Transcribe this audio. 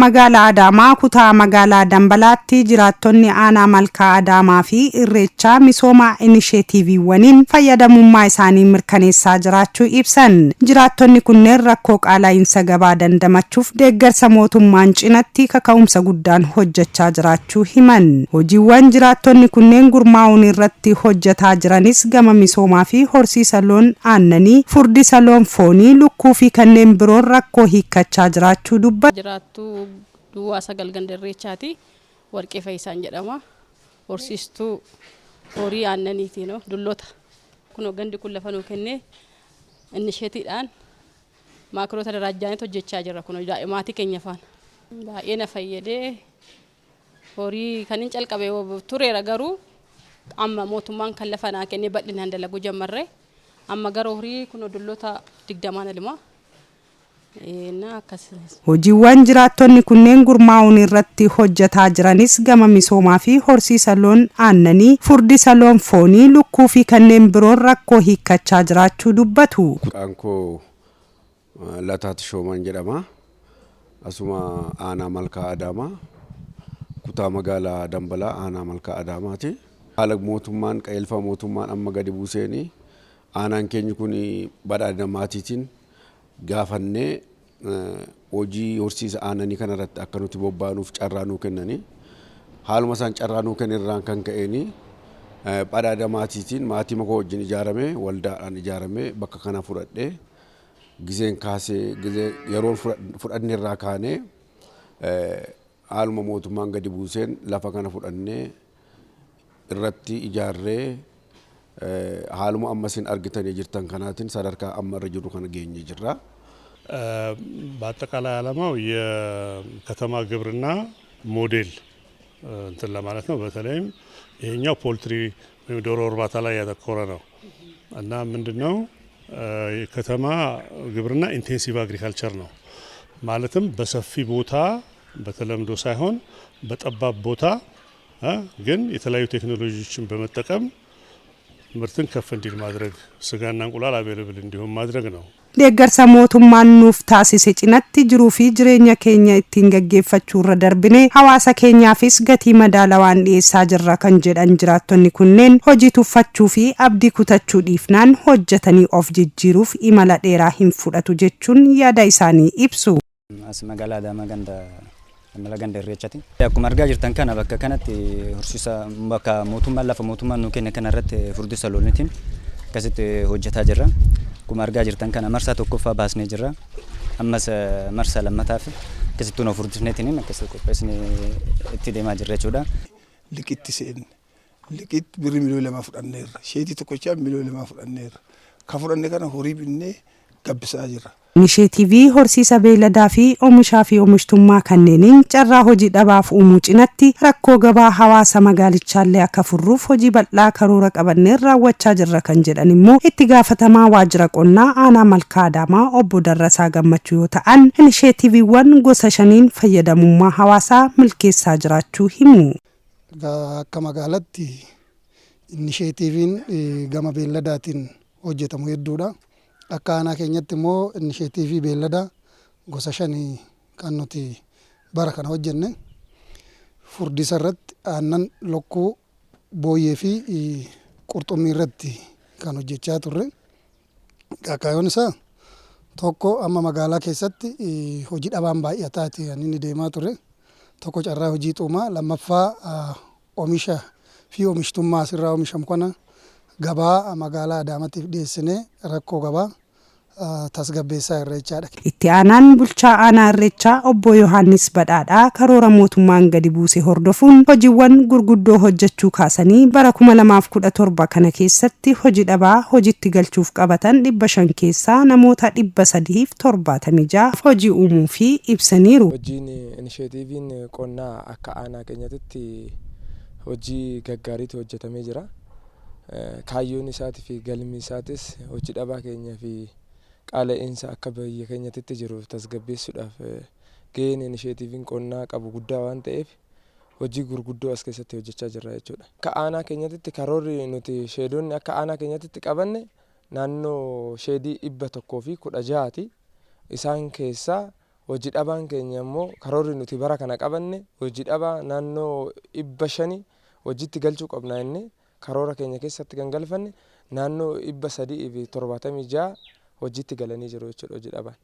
Magaalaa Adaamaa kutaa magaalaa Dambalaatti jiraattonni aanaa Malkaa Adaamaa fi Irreechaa misooma inisheetiiviiwwaniin fayyadamummaa isaanii mirkaneessaa jiraachuu ibsan. Jiraattonni kunneen rakkoo qaala'iinsa gabaa dandamachuuf deeggarsa mootummaan cinatti kaka'umsa guddaan hojjechaa jiraachuu himan. Hojiiwwan jiraattonni kunneen gurmaa'uun irratti hojjetaa jiranis gama misoomaa fi horsiisa loon aannanii, furdisa loon foonii, lukkuu fi kanneen biroon rakkoo hiikkachaa jiraachuu dubbatu. Duwwaa sagal ganda Irreechaati Warqee Faayisaan jedhama. Horsiistuu horii aannaniiti dulloota. Kun gandi kun lafa nuu kennee inisheetiidhaan maakiroota daraajjaanitti hojjechaa jira. Kun maatii keenya faana baay'ee na fayyadee horii kan hin calqabee tureera garuu amma mootummaan kan lafa naa kennee bal'inaan dalaguu jammarree amma garuu horii kun dulloota 22 Hojiiwwan jiraattonni kunneen gurmaa'uun irratti hojjetaa jiranis gama misoomaa fi horsiisa loon aannanii, furdisa loon foonii, lukkuu fi kanneen biroon rakkoo hiikkachaa jiraachuu dubbatu. Qankoo Lataat Shooman jedhama. Asuma aanaa Malkaa Adaamaa kutaa magaalaa Dambalaa aanaa Malkaa Adaamaati. Haala mootummaan qajeelfama mootummaan amma gadi buuseeni aanaan keenya kun badhaadhina maatiitiin gaafannee hojii horsiisa aannanii kana irratti akka nuti bobbaanuuf carraa nuu kennanii haaluma isaan carraa nuu kennan kan ka'eeni badhaadhina maatiitiin maatii makoo wajjin ijaarame waldaadhaan ijaarame bakka kana fudhadhee gizeen kaasee yeroo fudhanne irraa kaanee haaluma mootummaan gadi buuseen lafa kana fudhannee irratti ijaarree haaluma amma isin argitanii jirtan kanaatiin sadarkaa amma irra jiru kana geenye jirra. በአጠቃላይ ዓላማው የከተማ ግብርና ሞዴል እንትን ለማለት ነው። በተለይም ይሄኛው ፖልትሪ ወይም ዶሮ እርባታ ላይ ያተኮረ ነው እና ምንድነው የከተማ ግብርና ኢንቴንሲቭ አግሪካልቸር ነው። ማለትም በሰፊ ቦታ በተለምዶ ሳይሆን በጠባብ ቦታ ግን የተለያዩ ቴክኖሎጂዎችን በመጠቀም ምርትን ከፍ እንዲል ማድረግ ስጋና እንቁላል አቬሌብል እንዲሆን ማድረግ ነው። Deeggarsa mootummaan nuuf taasise cinatti jiruu fi jireenya keenya ittiin gaggeeffachuu irra darbine hawaasa keenyaafis gatii madaalawaan dhiyeessaa jirra kan jedhan jiraattonni kunneen hojii tuffachuu fi abdii kutachuu dhiifnaan hojjetanii of jijjiiruuf imala dheeraa hin fudhatu jechuun yaada isaanii ibsu. As magaalaa Adaamaa ganda Irreechaati. Akkuma argaa jirtan kana bakka kanatti horsiisa bakka mootummaan lafa mootummaan nuu kenne kana irratti furdisa loonitiin akkasitti hojjetaa jirra. Akkuma argaa jirtan kana marsaa tokkoffaa baasnee jirra. Ammas marsaa lammataaf akkasitti nu furdisneetiin akkasitti qopheessine itti deemaa jirra jechuudha. Liqitti seenne liqitti birrii miliyoona 2 fudhanneerra. Sheetii tokkochaa miliyoona 2 fudhanneerra. Ka fudhanne kana horii binnee gabbisaa jirra. Inisheetiivii horsiisa beeladaa fi oomishaa fi oomishtummaa kanneeniin carraa hojii dhabaaf uumuu cinatti rakkoo gabaa hawaasa magaalichaallee akka furruuf hojii bal'aa karoora qabannee raawwachaa jirra kan jedhan immoo itti gaafatamaa waajjira qonnaa aanaa Malkaa Adaamaa obbo Darrasaa Gammachuu yoo ta'an inisheetiiviiwwan gosa 5 fayyadamummaa hawaasaa milkeessaa jiraachuu himu. Akka magaalaatti inisheetiiviin gama beeladaatiin hojjetamu hedduudha. Akka aanaa keenyatti immoo inisheetiivii beeladaa gosa 5 kan nuti bara kana hojjenne furdisa irratti aannan lokkuu booyyee fi qurxummii irratti kan hojjechaa turre. Qaqqaayoon isaa tokko amma magaalaa keessatti hojii dhabaan baay'ataati kan inni deemaa ture. Tokko carraa hojii xuumaa, lammaffaa oomisha fi oomishtummaa asirraa oomishamu kana gabaa magaalaa Adaamaatiif dhiyeessinee rakkoo gabaa tasgabbeessaa Irreechaadha. Itti aanaan bulchaa aanaa Irreechaa obbo Yohaannis Badhaadhaa karoora mootummaan gadi buuse hordofuun hojiiwwan gurguddoo hojjechuu kaasanii bara 2017 kana keessatti hojii dhabaa hojiitti galchuuf qabatan 500 keessaa namoota 376 hojii uumuu fi ibsaniiru. Hojiin inisheetiiviin qonnaa akka aanaa keenyatti hojii gaggaariitu hojjetamee jira. Kaayyoon isaatii fi galmi isaatis hojii dhabaa keenyaa fi qaala'iinsa akka biyya keenyatti jiru tasgabbeessuudhaaf gaheen inisheetiiviin qonnaa qabu guddaa waan ta'eef hojii gurguddoo as keessatti hojjechaa jirra jechuudha. Akka aanaa keenyatti karoorri nuti sheedonni akka aanaa keenyatti qabanne naannoo sheedii 116ti. Isaan keessaa hojii dhabaan keenya immoo karoorri nuti bara kana qabanne hojii dhabaa naannoo 500 hojiitti galchuu qabna inni karoora keenya keessatti kan galfanne naannoo 376 hojiitti galanii jiru jechuudha hojii dhabaan.